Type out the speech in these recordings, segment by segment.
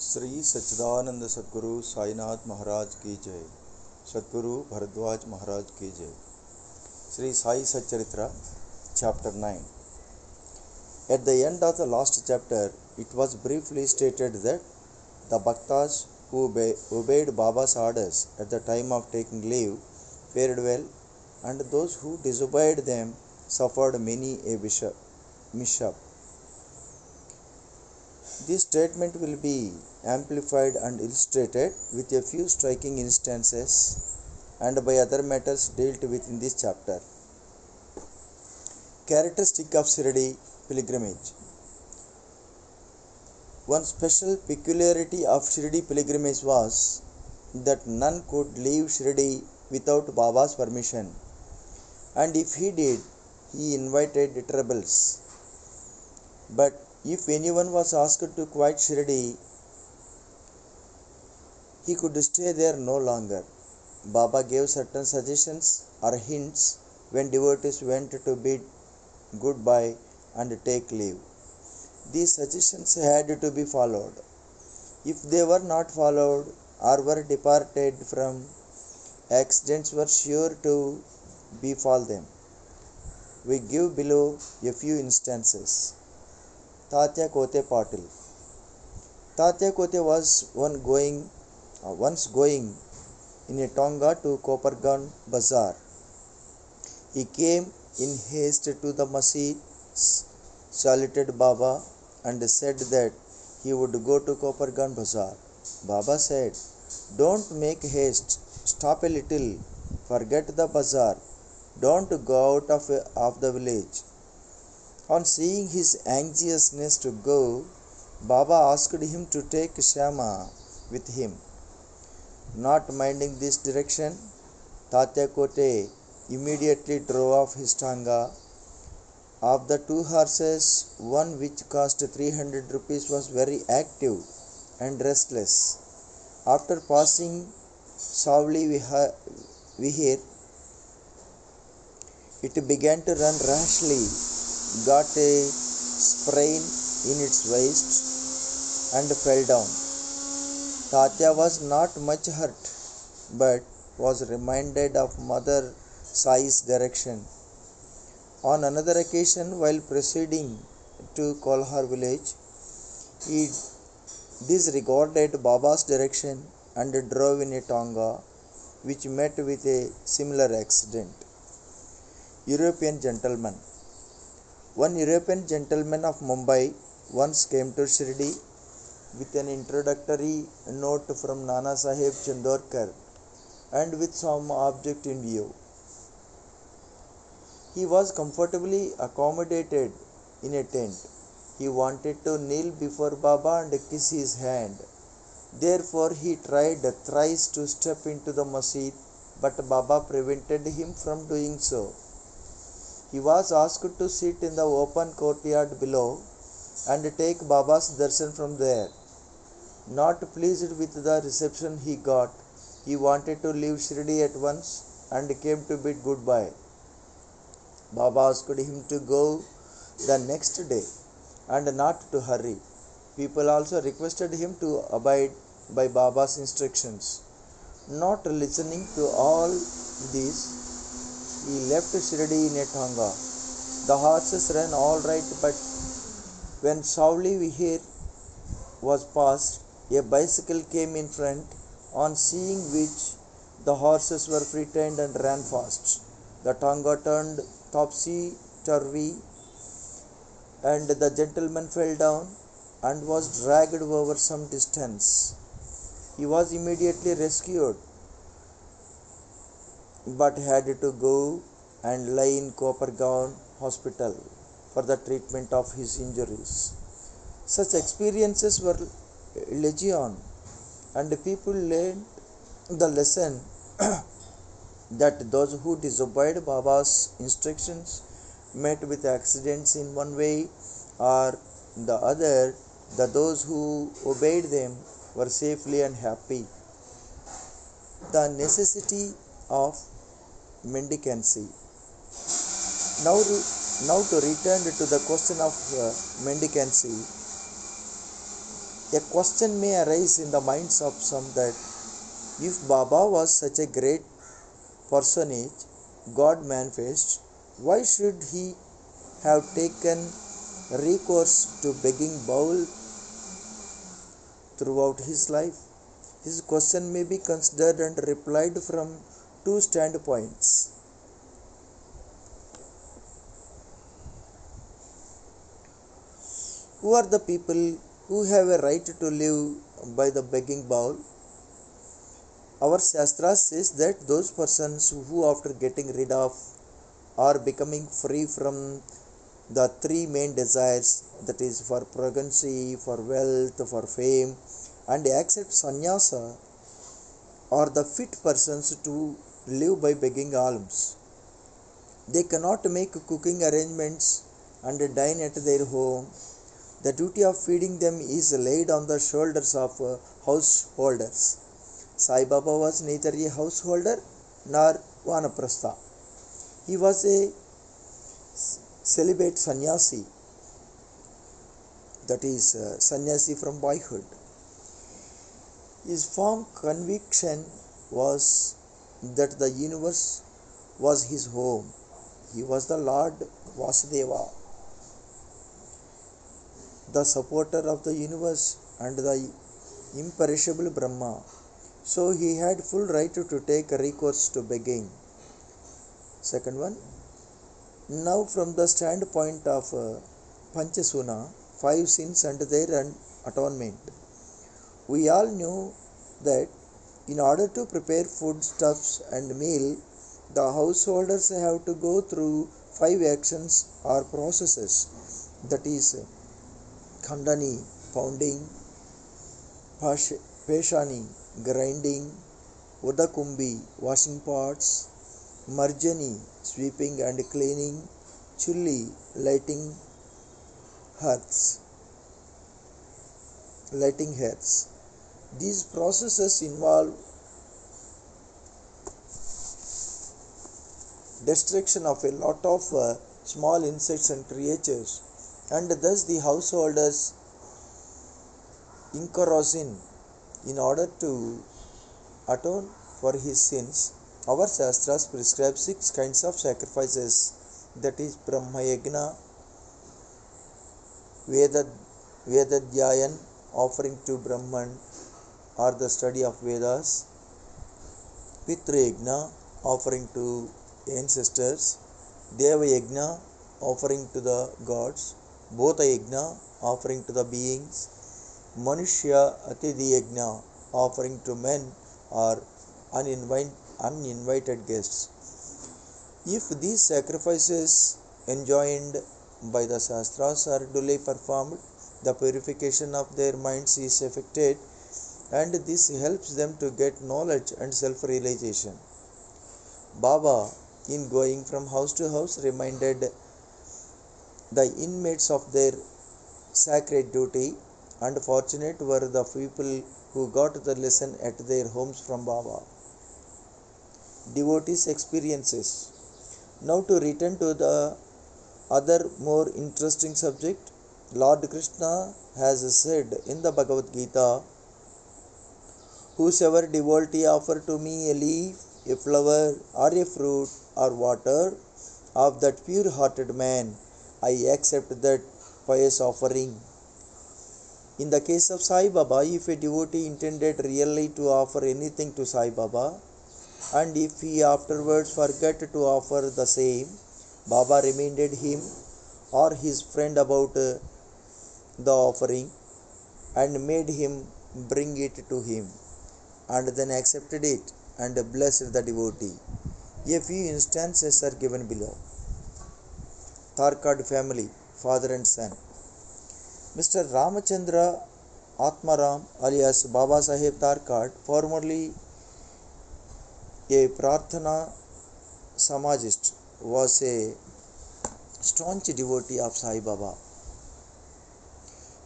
श्री सच्चिदानंद सद्गुरु साईनाथ महाराज की जय। सद्गुरु भरद्वाज महाराज की जय। Sri Sai Sachharitra, Chapter 9. At the end of the last chapter, it was briefly stated that the bhaktas who obeyed Baba's orders at the time of taking leave fared well, and those who disobeyed them suffered many a mishap. This statement will be amplified and illustrated with a few striking instances and by other matters dealt with in this chapter. Characteristic of Shirdi pilgrimage. One special peculiarity of Shirdi pilgrimage was that none could leave Shirdi without Baba's permission, and if he did, he invited troubles. But if anyone was asked to quit Shirdi, he could stay there no longer. Baba gave certain suggestions or hints when devotees went to bid goodbye and take leave. These suggestions had to be followed. If they were not followed or were departed from, accidents were sure to befall them. We give below a few instances. Tatya Kote Patil. Tatya Kote was once going in a tonga to Kopargan Bazaar. He came in haste to the masjid, saluted Baba and said that he would go to Kopargan Bazaar. Baba said, "Don't make haste, stop a little, forget the bazaar, don't go out of the village." On seeing his anxiousness to go, Baba asked him to take Shama with him. Not minding this direction, Tatya Kote immediately drove off his tanga. Of the two horses, one which cost 300 rupees was very active and restless. After passing Savli Vihir, it began to run rashly, got a sprain in its waist and fell down. Tatya was not much hurt, but was reminded of Mother Sai's direction. On another occasion, while proceeding to Kolhar village, he disregarded Baba's direction and drove in a tonga, which met with a similar accident. European gentleman. One European gentleman of Mumbai once came to Shirdi with an introductory note from Nana Sahib Chandorkar and with some object in view. He was comfortably accommodated in a tent. He wanted to kneel before Baba and kiss his hand. Therefore he tried thrice to step into the masjid, but Baba prevented him from doing so. He was asked to sit in the open courtyard below and take Baba's darshan from there. Not pleased with the reception he got, he wanted to leave Shirdi at once and came to bid goodbye. Baba asked him to go the next day and not to hurry. People also requested him to abide by Baba's instructions. Not listening to all this, he left Shirdi in a tonga. The horses ran all right, but when Savli Vihir was passed, a bicycle came in front, on seeing which the horses were frightened and ran fast. The tonga turned topsy-turvy, and the gentleman fell down and was dragged over some distance. He was immediately rescued, but had to go and lie in Kopargaon hospital for the treatment of his injuries. Such experiences were legion, and people learned the lesson that those who disobeyed Baba's instructions met with accidents in one way or the other, that those who obeyed them were safely and happy. The necessity of mendicancy. Now to return to the question of mendicancy. A question may arise in the minds of some that if Baba was such a great personage, God manifest, why should he have taken recourse to begging bowl throughout his life? His question may be considered and replied from two standpoints. Who are the people who have a right to live by the begging bowl? Our Shastra says that those persons who, after getting rid of or becoming free from the three main desires, that is, for progeny, for wealth, for fame, and accept sannyasa, are the fit persons to live by begging alms. They cannot make cooking arrangements and dine at their home. The duty of feeding them is laid on the shoulders of householders. Sai Baba was neither a householder nor vanaprastha. He was a celibate sannyasi, that is, sannyasi from boyhood. His firm conviction was that the universe was his home. He was the Lord Vasudeva, the supporter of the universe and the imperishable Brahma. So he had full right to take recourse to begging. Second one, now from the standpoint of Panchasuna, 5 sins and their atonement. We all knew that in order to prepare foodstuffs and meal, the householders have to go through 5 actions or processes, that is, khandani, pounding, peshani, grinding, udakumbi, washing pots, marjani, sweeping and cleaning, chulli, lighting hearths. These processes involve destruction of a lot of small insects and creatures, and thus the householders incur sin. In order to atone for his sins, our Shastras prescribe 6 kinds of sacrifices, that is, Brahma Yajna, Vedadhyayan, offering to Brahman or the study of Vedas, Pitru Yajna, offering to ancestors, Deva Yajna, offering to the gods, Bhota Yajna, offering to the beings, Manushya Atidhi Yajna, offering to men or uninvited guests. If these sacrifices enjoined by the Shastras are duly performed, the purification of their minds is effected, and this helps them to get knowledge and self-realization. Baba, in going from house to house, reminded the inmates of their sacred duty, and fortunate were the people who got the lesson at their homes from Baba. Devotees' experiences. Now to return to the other more interesting subject, Lord Krishna has said in the Bhagavad Gita, "Whosoever devotee offer to me a leaf, a flower, or a fruit, or water of that pure-hearted man, I accept that pious offering." In the case of Sai Baba, if a devotee intended really to offer anything to Sai Baba, and if he afterwards forgot to offer the same, Baba reminded him or his friend about the offering and made him bring it to him, and then accepted it and blessed the devotee. A few instances are given below. Tarkad family, father and son. Mr. Ramachandra Atmaram alias Baba Saheb Tarkad, formerly a Prarthana Samajist, was a staunch devotee of Sai Baba.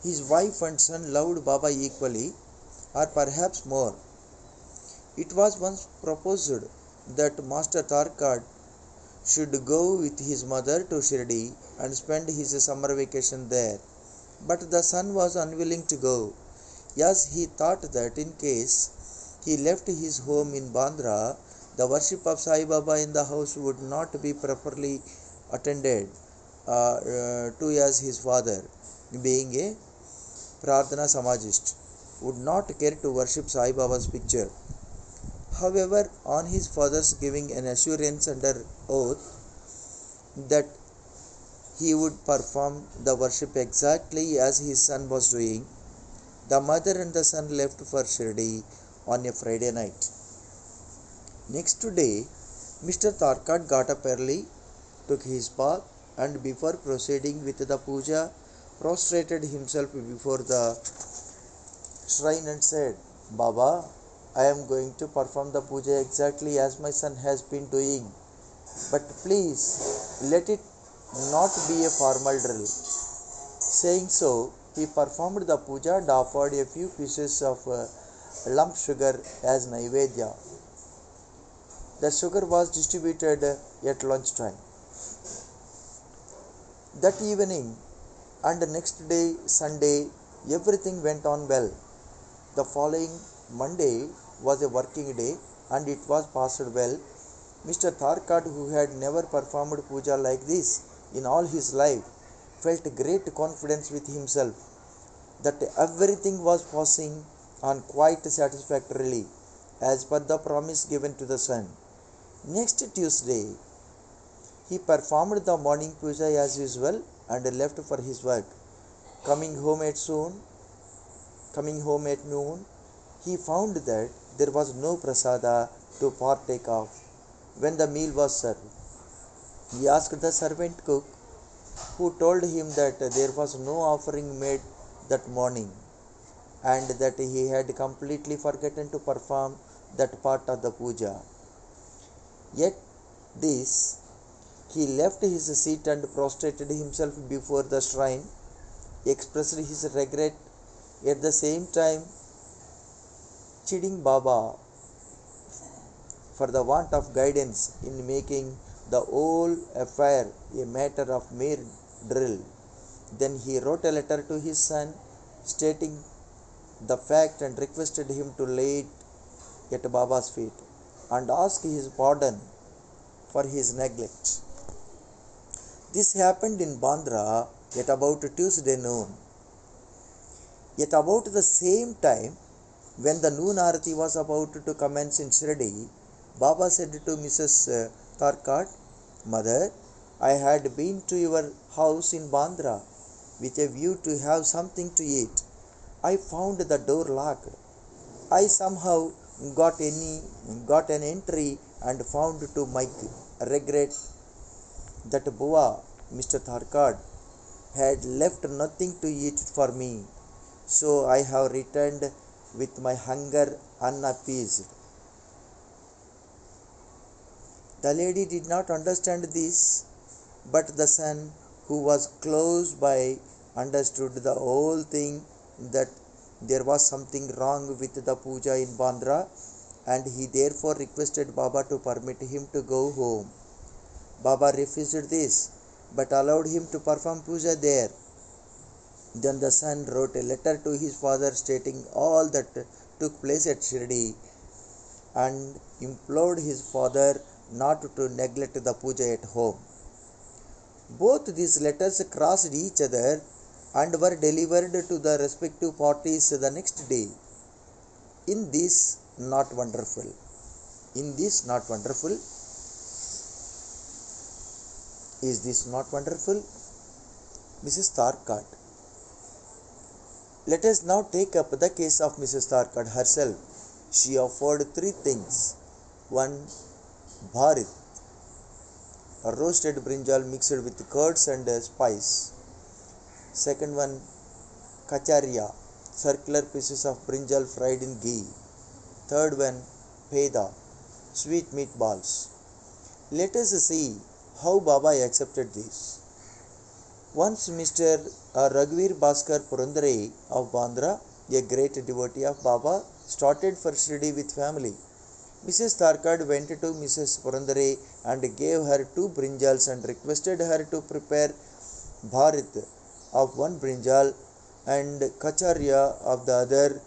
His wife and son loved Baba equally, or perhaps more. It was once proposed that Master Tarkad should go with his mother to Shirdi and spend his summer vacation there. But the son was unwilling to go. as he thought that in case he left his home in Bandra, the worship of Sai Baba in the house would not be properly attended to, as his father, being a Prarthana Samajist, would not care to worship Sai Baba's picture. However, on his father's giving an assurance under oath that he would perform the worship exactly as his son was doing, the mother and the son left for Shirdi on a Friday night. Next day, Mr. Tarkat got up early, took his bath, and before proceeding with the puja, prostrated himself before the shrine and said, Baba, I am going to perform the puja exactly as my son has been doing, but please let it not be a formal drill. Saying so, he performed the puja and offered a few pieces of lump sugar as Naivedya. The sugar was distributed at lunchtime. That evening and next day, Sunday, everything went on well. The following Monday was a working day and it was passed well. Mr. Tharkat, who had never performed puja like this in all his life, felt great confidence with himself that everything was passing on quite satisfactorily as per the promise given to the son. Next Tuesday, he performed the morning puja as usual and left for his work. Coming home at noon, he found that there was no prasada to partake of. When the meal was served, he asked the servant cook, who told him that there was no offering made that morning and that he had completely forgotten to perform that part of the puja. Yet this, he left his seat and prostrated himself before the shrine, expressed his regret, at the same time chiding Baba for the want of guidance in making the whole affair a matter of mere drill. Then he wrote a letter to his son stating the fact and requested him to lay it at Baba's feet and ask his pardon for his neglect. This happened in Bandra at about Tuesday noon. At about the same time, when the noon arati was about to commence in Shirdi, Baba said to Mrs. Tarkat, Mother, I had been to your house in Bandra with a view to have something to eat. I found the door locked. I somehow got an entry and found to my regret that Bua, Mr. Tharkad, had left nothing to eat for me. So I have returned with my hunger unappeased. The lady did not understand this, but the son, who was close by, understood the whole thing, that there was something wrong with the puja in Bandra, and he therefore requested Baba to permit him to go home. Baba refused this, but allowed him to perform puja there. Then the son wrote a letter to his father stating all that took place at Shirdi and implored his father not to neglect the puja at home. Both these letters crossed each other and were delivered to the respective parties the next day. In this not wonderful? Is this not wonderful? Mrs. Tarkat. Let us now take up the case of Mrs. Tarkat herself. She offered three things. 1. Bharit, a roasted brinjal mixed with curds and spice. Second one, kacharia, circular pieces of brinjal fried in ghee. Third one, peda, sweet meatballs. Let us see how Baba accepted this. Once Mr. Raghuveer Bhaskar Purandare of Bandra, a great devotee of Baba, started for Shirdi with family. Mrs. Tarkad went to Mrs. Purandare and gave her 2 brinjals and requested her to prepare bharit of 1 brinjal and Kacharya of the other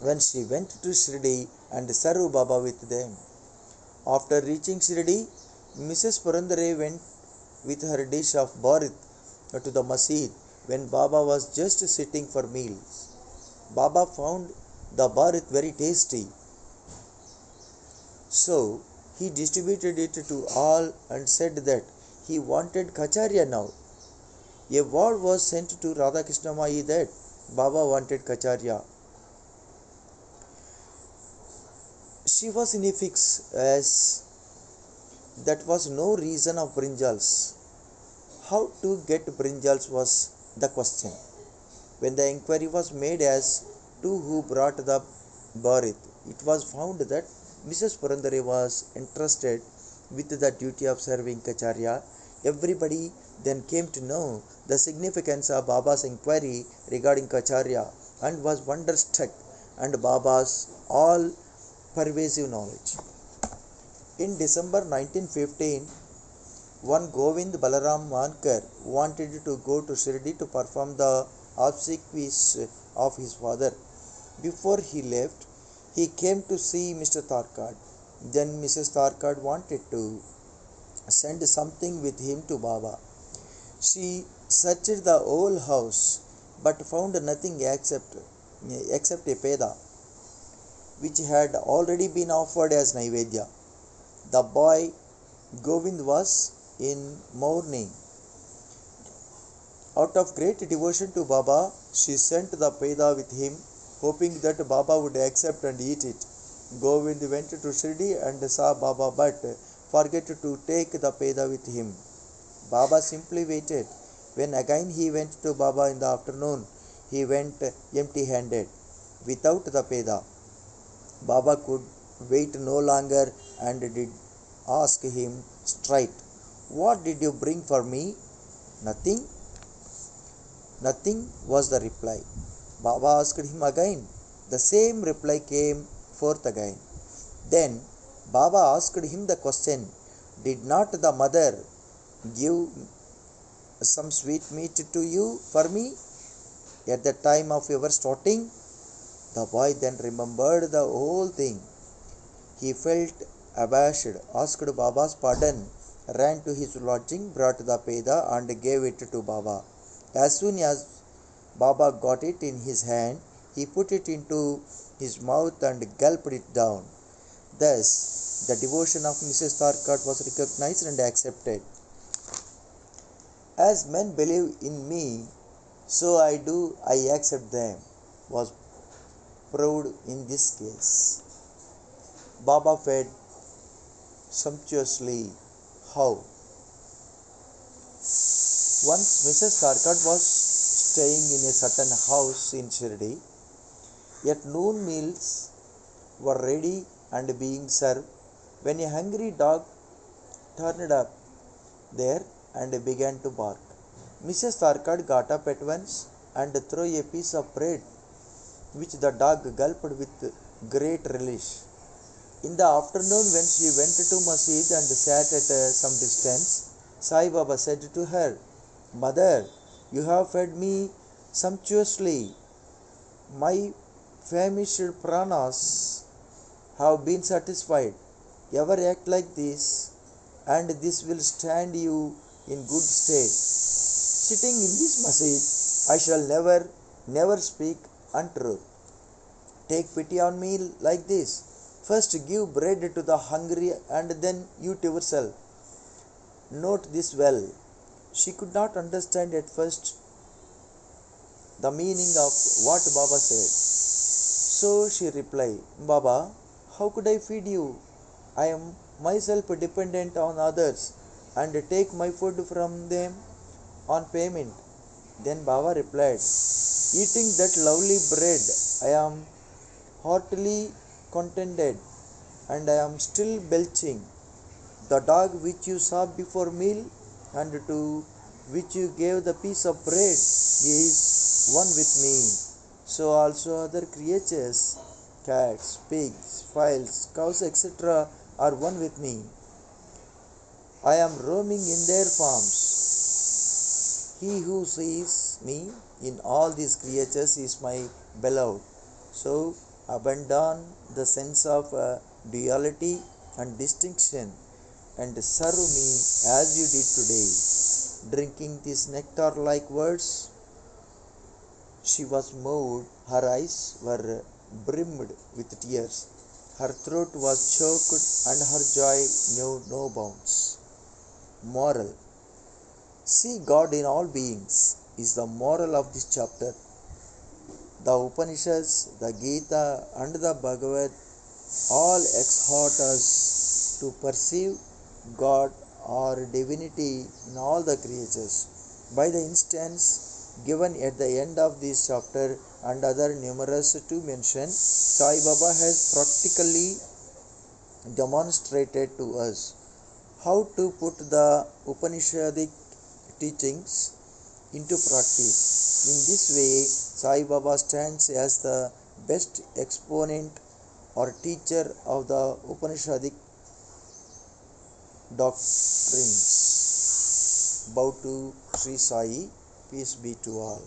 when she went to Shirdi and served Baba with them. After reaching Shirdi, Mrs. Purandare went with her dish of Bharat to the masjid when Baba was just sitting for meals. Baba found the Bharat very tasty, so he distributed it to all and said that he wanted Kacharya now. A word was sent to Radhakrishna Mai that Baba wanted Kacharya. She was in a fix as that was no reason of brinjals. How to get brinjals was the question. When the inquiry was made as to who brought the Bharat, it was found that Mrs. Purandare was entrusted with the duty of serving Kacharya. Everybody then came to know the significance of Baba's inquiry regarding Kacharya and was wonderstruck and Baba's all pervasive knowledge. In December 1915, one Govind Balaram Mankar wanted to go to Shirdi to perform the obsequies of his father. Before he left, he came to see Mr. Tarkad. Then Mrs. Tarkad wanted to send something with him to Baba. She searched the whole house but found nothing except a peda, which had already been offered as Naivedya. The boy Govind was in mourning. Out of great devotion to Baba, she sent the peda with him, hoping that Baba would accept and eat it. Govind went to Shirdi and saw Baba but forgot to take the peda with him. Baba simply waited. When again he went to Baba in the afternoon, he went empty-handed, without the peda. Baba could wait no longer and did ask him straight, "What did you bring for me?" "Nothing." "Nothing," was the reply. Baba asked him again. The same reply came forth again. Then Baba asked him the question, "Did not the mother give some sweet meat to you for me at the time of your starting?" The boy then remembered the whole thing. He felt abashed, asked Baba's pardon, ran to his lodging, brought the peda and gave it to Baba. As soon as Baba got it in his hand, he put it into his mouth and gulped it down. Thus, the devotion of Mrs. Tarkad was recognized and accepted. "As men believe in me, so I accept them," was proved in this case. Baba fed sumptuously. How? Once Mrs. Tarkad was staying in a certain house in Shirdi. At noon meals were ready and being served when a hungry dog turned up there and began to bark. Mrs. Tarkad got up at once and threw a piece of bread, which the dog gulped with great relish. In the afternoon, when she went to masjid and sat at some distance, Sai Baba said to her, "Mother, you have fed me sumptuously. My famished pranas have been satisfied. Ever act like this, and this will stand you in good stead. Sitting in this masjid, I shall never speak untruth. Take pity on me like this. First give bread to the hungry and then eat yourself." Note this well. She could not understand at first the meaning of what Baba said. So she replied, "Baba, how could I feed you? I am myself dependent on others and take my food from them on payment." Then Baba replied, "Eating that lovely bread, I am heartily contented, and I am still belching. The dog which you saw before meal and to which you gave the piece of bread is one with me. So also other creatures, cats, pigs, fowls, cows, etc. are one with me. I am roaming in their farms. He who sees me in all these creatures is my beloved. So abandon the sense of duality and distinction and serve me as you did today. Drinking these nectar like words, she was moved, her eyes were brimmed with tears, her throat was choked, and her joy knew no bounds. Moral: see God in all beings is the moral of this chapter. The Upanishads, the Gita, and the Bhagavad all exhort us to perceive God or divinity in all the creatures. By the instance given at the end of this chapter and other numerous to mention, Sai Baba has practically demonstrated to us how to put the Upanishadic teachings into practice. In this way, Sai Baba stands as the best exponent or teacher of the Upanishadic doctrines. Bow to Sri Sai, peace be to all.